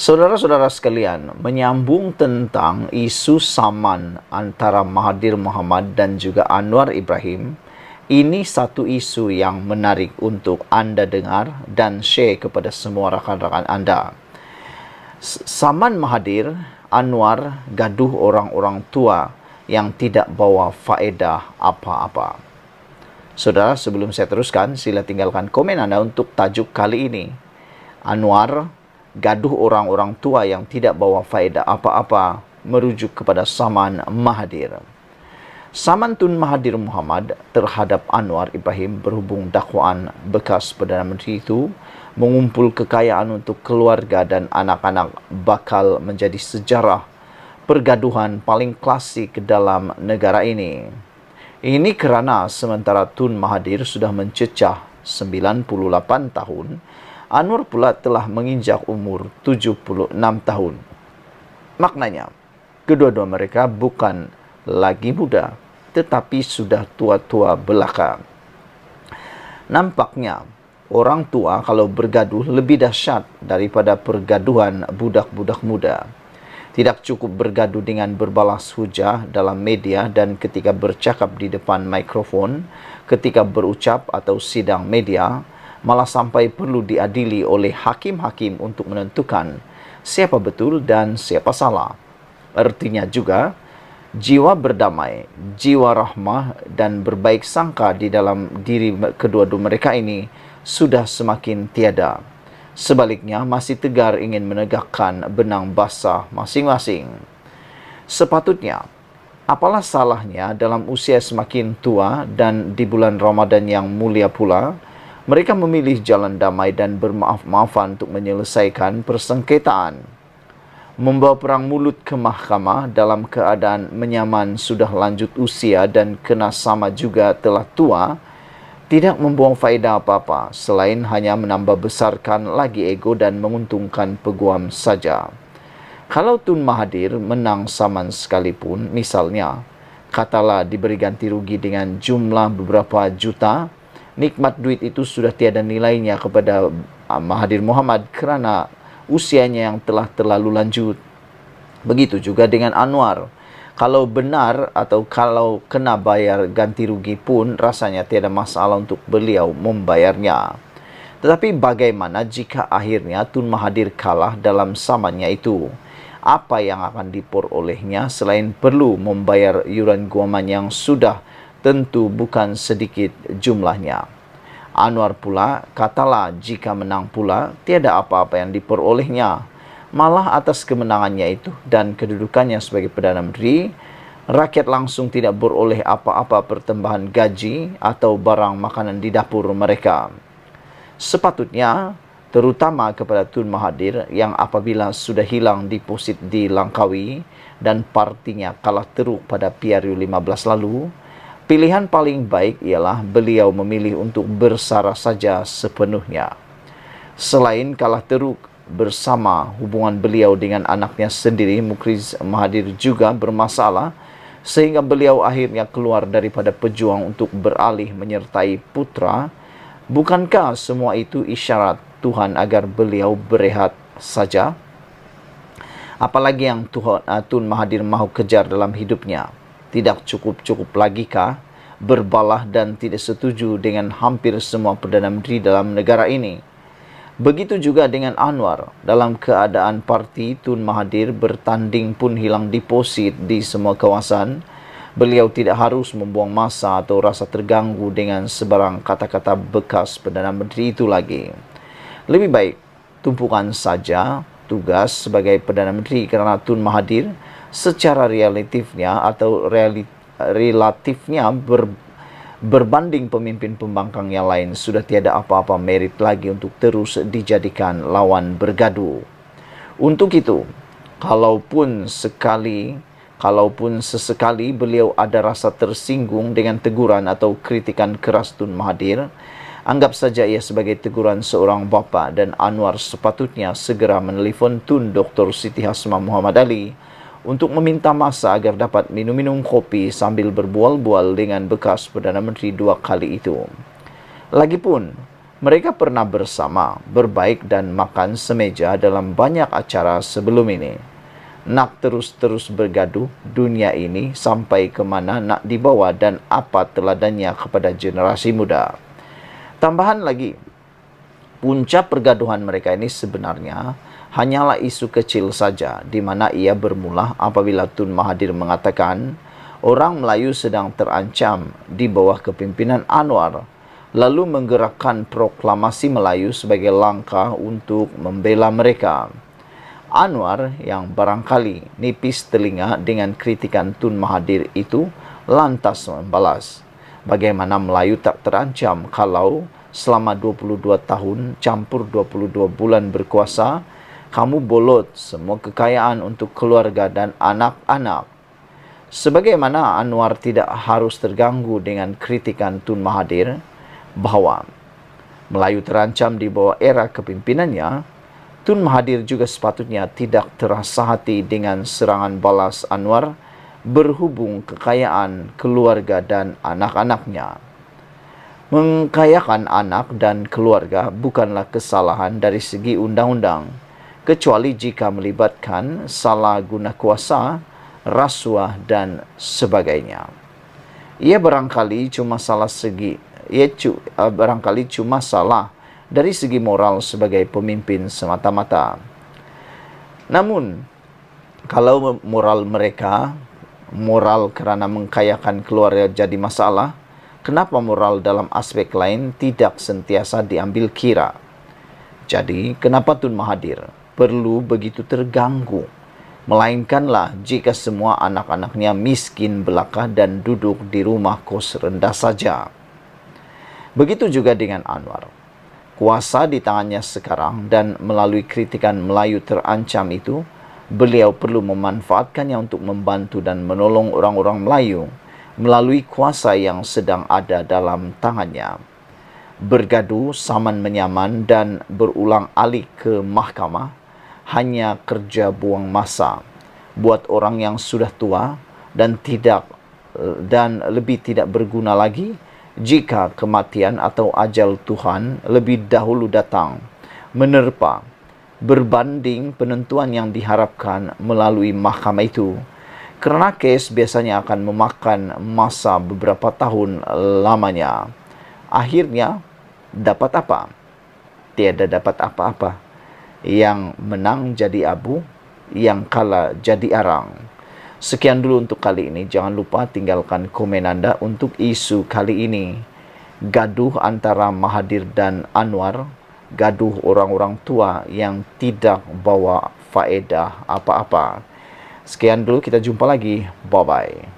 Saudara-saudara sekalian, menyambung tentang isu saman antara Mahathir Mohamad dan juga Anwar Ibrahim, ini satu isu yang menarik untuk Anda dengar dan share kepada semua rakan-rakan Anda. Saman Mahathir, Anwar gaduh orang-orang tua yang tidak bawa faedah apa-apa. Saudara, sebelum saya teruskan, sila tinggalkan komen Anda untuk tajuk kali ini. Anwar gaduh orang-orang tua yang tidak bawa faedah apa-apa, merujuk kepada Saman Mahathir. Saman Tun Mahathir Mohamad terhadap Anwar Ibrahim berhubung dakwaan bekas Perdana Menteri itu mengumpul kekayaan untuk keluarga dan anak-anak bakal menjadi sejarah pergaduhan paling klasik dalam negara ini. Ini kerana sementara Tun Mahathir sudah mencecah 98 tahun, Anwar pula telah menginjak umur 76 tahun. Maknanya, kedua-dua mereka bukan lagi muda, tetapi sudah tua-tua belaka. Nampaknya, orang tua kalau bergaduh lebih dahsyat daripada pergaduhan budak-budak muda. Tidak cukup bergaduh dengan berbalas hujah dalam media dan ketika bercakap di depan mikrofon, ketika berucap atau sidang media, malah sampai perlu diadili oleh hakim-hakim untuk menentukan siapa betul dan siapa salah. Artinya juga, jiwa berdamai, jiwa rahmah dan berbaik sangka di dalam diri kedua-dua mereka ini sudah semakin tiada. Sebaliknya, masih tegar ingin menegakkan benang basah masing-masing. Sepatutnya, apalah salahnya dalam usia semakin tua dan di bulan Ramadan yang mulia pula, mereka memilih jalan damai dan bermaaf-maafan untuk menyelesaikan persengketaan. Membawa perang mulut ke mahkamah dalam keadaan menyaman sudah lanjut usia dan kena sama juga telah tua, tidak membuang faedah apa-apa selain hanya menambah besarkan lagi ego dan menguntungkan peguam saja. Kalau Tun Mahathir menang saman sekalipun, misalnya, katalah diberi ganti rugi dengan jumlah beberapa juta, nikmat duit itu sudah tiada nilainya kepada Mahathir Mohamad kerana usianya yang telah terlalu lanjut. Begitu juga dengan Anwar. Kalau benar atau kalau kena bayar ganti rugi pun rasanya tiada masalah untuk beliau membayarnya. Tetapi bagaimana jika akhirnya Tun Mahathir kalah dalam samannya itu? Apa yang akan diperolehnya selain perlu membayar yuran guaman yang sudah tentu bukan sedikit jumlahnya. Anwar pula, katalah jika menang pula, tiada apa-apa yang diperolehnya. Malah atas kemenangannya itu dan kedudukannya sebagai Perdana Menteri, rakyat langsung tidak beroleh apa-apa pertambahan gaji atau barang makanan di dapur mereka. Sepatutnya, terutama kepada Tun Mahathir yang apabila sudah hilang deposit di Langkawi dan partinya kalah teruk pada PRU 15 lalu, pilihan paling baik ialah beliau memilih untuk bersarah saja sepenuhnya. Selain kalah teruk bersama, hubungan beliau dengan anaknya sendiri, Mukriz Mahathir juga bermasalah sehingga beliau akhirnya keluar daripada pejuang untuk beralih menyertai putra. Bukankah semua itu isyarat Tuhan agar beliau berehat saja? Apalagi yang Tun Mahathir mahu kejar dalam hidupnya? Tidak cukup-cukup lagikah berbalah dan tidak setuju dengan hampir semua Perdana Menteri dalam negara ini? Begitu juga dengan Anwar. Dalam keadaan parti Tun Mahathir bertanding pun hilang deposit di semua kawasan, beliau tidak harus membuang masa atau rasa terganggu dengan sebarang kata-kata bekas Perdana Menteri itu lagi. Lebih baik tumpukan saja tugas sebagai Perdana Menteri kerana Tun Mahathir secara relatifnya berbanding pemimpin pembangkang yang lain sudah tiada apa-apa merit lagi untuk terus dijadikan lawan bergaduh. Untuk itu, kalaupun sesekali beliau ada rasa tersinggung dengan teguran atau kritikan keras Tun Mahathir, anggap saja ia sebagai teguran seorang bapa dan Anwar sepatutnya segera menelefon Tun Dr. Siti Hasmah Muhammad Ali untuk meminta masa agar dapat minum-minum kopi sambil berbual-bual dengan bekas Perdana Menteri 2 kali itu. Lagipun, Mereka pernah bersama, berbaik dan makan semeja dalam banyak acara sebelum ini. Nak terus-terus bergaduh dunia ini sampai ke mana nak dibawa dan apa teladannya kepada generasi muda. Tambahan lagi, punca pergaduhan mereka ini sebenarnya hanyalah isu kecil saja, di mana ia bermula apabila Tun Mahathir mengatakan orang Melayu sedang terancam di bawah kepimpinan Anwar, lalu menggerakkan proklamasi Melayu sebagai langkah untuk membela mereka. Anwar yang barangkali nipis telinga dengan kritikan Tun Mahathir itu lantas membalas, bagaimana Melayu tak terancam kalau selama 22 tahun campur 22 bulan berkuasa, kamu bolot semua kekayaan untuk keluarga dan anak-anak. Sebagaimana Anwar tidak harus terganggu dengan kritikan Tun Mahathir bahwa Melayu terancam di bawah era kepimimpinannya, Tun Mahathir juga sepatutnya tidak terasa hati dengan serangan balas Anwar berhubung kekayaan keluarga dan anak-anaknya. Mengkayakan anak dan keluarga bukanlah kesalahan dari segi undang-undang, kecuali jika melibatkan salah guna kuasa, rasuah dan sebagainya. Ia barangkali cuma salah dari segi moral sebagai pemimpin semata-mata. Namun, kalau moral kerana mengkayakan keluarga jadi masalah, kenapa moral dalam aspek lain tidak sentiasa diambil kira? Jadi, kenapa Tun Mahathir perlu begitu terganggu? Melainkanlah jika semua anak-anaknya miskin belaka dan duduk di rumah kos rendah saja. Begitu juga dengan Anwar. Kuasa di tangannya sekarang dan melalui kritikan Melayu terancam itu, beliau perlu memanfaatkannya untuk membantu dan menolong orang-orang Melayu melalui kuasa yang sedang ada dalam tangannya. Bergaduh saman menyaman dan berulang alik ke mahkamah hanya kerja buang masa buat orang yang sudah tua dan lebih tidak berguna lagi jika kematian atau ajal Tuhan lebih dahulu datang menerpa berbanding penentuan yang diharapkan melalui mahkamah itu, kerana kes biasanya akan memakan masa beberapa tahun lamanya. Akhirnya dapat apa? Tiada dapat apa-apa. Yang menang jadi abu, yang kalah jadi arang. Sekian dulu untuk kali ini. Jangan lupa tinggalkan komen anda untuk isu kali ini. Gaduh antara Mahathir dan Anwar, gaduh orang-orang tua yang tidak bawa faedah apa-apa. Sekian dulu, kita jumpa lagi. Bye-bye.